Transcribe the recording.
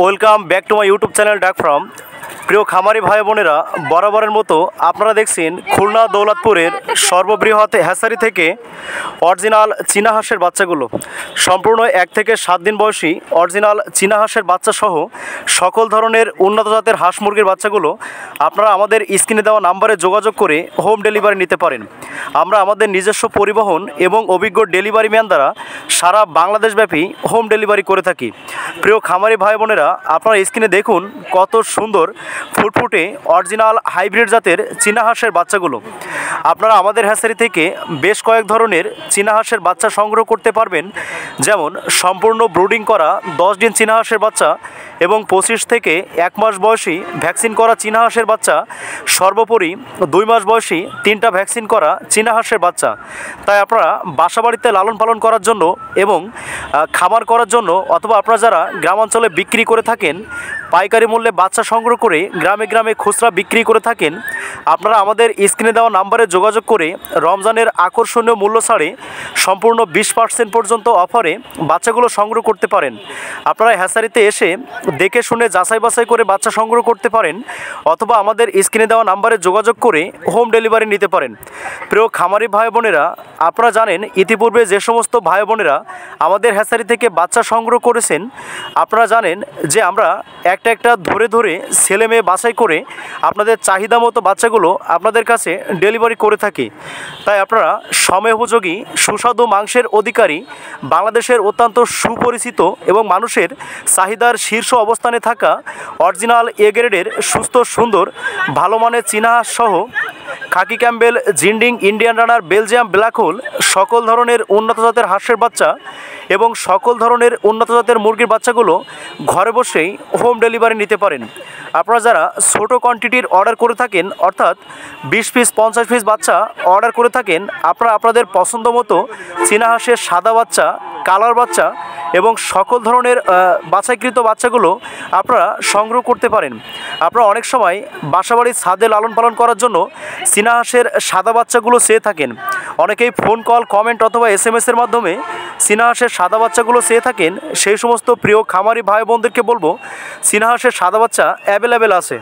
Welcome back to my YouTube channel ডাক from. প্রিয় খামারি ভাই বোনেরা, বরাবরের মতো আপনারা দেখছেন খুলনা দৌলতপুরের সর্ববৃহৎ হ্যাচারি থেকে অরিজিনাল চীনা হাঁসের বাচ্চাগুলো সম্পূর্ণ 1 থেকে 7 দিন বয়সী অরিজিনাল চীনা হাঁসের বাচ্চা সহ সকল ধরনের উন্নত জাতের হাঁস মুরগির বাচ্চাগুলো আপনারা আমাদের স্ক্রিনে দেওয়া নাম্বারে যোগাযোগ করে হোম ডেলিভারি নিতে পারেন। আমরা আমাদের নিজস্ব পরিবহন এবং অভিজ্ঞ ডেলিভারি ম্যান দ্বারা সারা বাংলাদেশব্যাপী হোম ডেলিভারি করে থাকি। প্রিয় খামারি ভাই বোনেরা, আপনারা স্ক্রিনে দেখুন কত সুন্দর ফুটফুটে অরিজিনাল হাইব্রিড জাতের চীনা হাঁসের বাচ্চাগুলো। আপনারা আমাদের হ্যাচারি থেকে বেশ কয়েক ধরনের চীনা হাঁসের বাচ্চা সংগ্রহ করতে পারবেন, যেমন সম্পূর্ণ ব্রুডিং করা 10 দিন চীনা হাঁসের বাচ্চা এবং 25 থেকে 1 মাস বয়সী ভ্যাকসিন করা চীনা হাঁসের বাচ্চা, সর্বোপরি 2 মাস বয়সী 3টা ভ্যাকসিন করা চীনা হাঁসের বাচ্চা। তাই আপনারা বাসাবাড়িতে লালন পালন করার জন্য এবং খামার করার জন্য, অথবা আপনারা যারা গ্রামাঞ্চলে বিক্রি করে থাকেন, পাইকারি মূল্যে বাচ্চা সংগ্রহ করে গ্রামে গ্রামে খুচরা বিক্রি করে থাকেন, আপনারা আমাদের স্ক্রিনে দেওয়া নাম্বারে যোগাযোগ করে রমজানের আকর্ষণীয় মূল্য ছাড়ে সম্পূর্ণ 20% পর্যন্ত অফারে বাচ্চাগুলো সংগ্রহ করতে পারেন। আপনারা হ্যাচারিতে এসে দেখে শুনে যাচাই বাছাই করে বাচ্চা সংগ্রহ করতে পারেন, অথবা আমাদের স্ক্রিনে দেওয়া নাম্বারে যোগাযোগ করে হোম ডেলিভারি নিতে পারেন। প্রিয় খামারি ভাই বোনেরা, আপনারা জানেন ইতিপূর্বে যে সমস্ত ভাই বোনেরা আমাদের হ্যাচারি থেকে বাচ্চা সংগ্রহ করেছেন, আপনারা জানেন যে আমরা একটা একটা ধরে ধরে ছেলে মেয়ে বাছাই করে আপনাদের চাহিদা মতো বাচ্চাগুলো আপনাদের কাছে ডেলিভারি করে থাকি। তাই আপনারা সময় উপযোগী সুস্বাদু মাংসের অধিকারী, বাংলাদেশের অত্যন্ত সুপরিচিত এবং মানুষের চাহিদার শীর্ষ অবস্থানে থাকা অরিজিনাল এ গ্রেডের সুস্থ সুন্দর ভালো মানের চীনা হাঁস সহ খাকি Campbell, Jinding, Indian runner, Belgium black হোল সকল ধরনের উন্নত জাতের হাঁসের বাচ্চা এবং সকল ধরনের উন্নত জাতের মুরগির বাচ্চাগুলো ঘরে বসেই হোম ডেলিভারি নিতে পারেন। আপনারা যারা ছোটো কোয়ান্টিটির অর্ডার করে থাকেন, অর্থাৎ 20 পিস 50 পিস বাচ্চা অর্ডার করে থাকেন, আপনারা আপনাদের পছন্দ মতো চীনা হাঁসের সাদা বাচ্চা, কালার বাচ্চা এবং সকল ধরনের বাছাইকৃত বাচ্চাগুলো আপনারা সংগ্রহ করতে পারেন। আপনারা অনেক সময় বাসাবাড়ির ছাদে লালন পালন করার জন্য চীনা হাঁসের সাদা বাচ্চাগুলো চেয়ে থাকেন। অনেকেই ফোন কল, কমেন্ট অথবা SMS-এর মাধ্যমে চীনা হাঁসের সাদা বাচ্চাগুলো চেয়ে থাকেন। সেই সমস্ত প্রিয় খামারি ভাই বোনদেরকে বলবো, চীনা হাঁসের সাদা বাচ্চা অ্যাভেলেবেল আছে।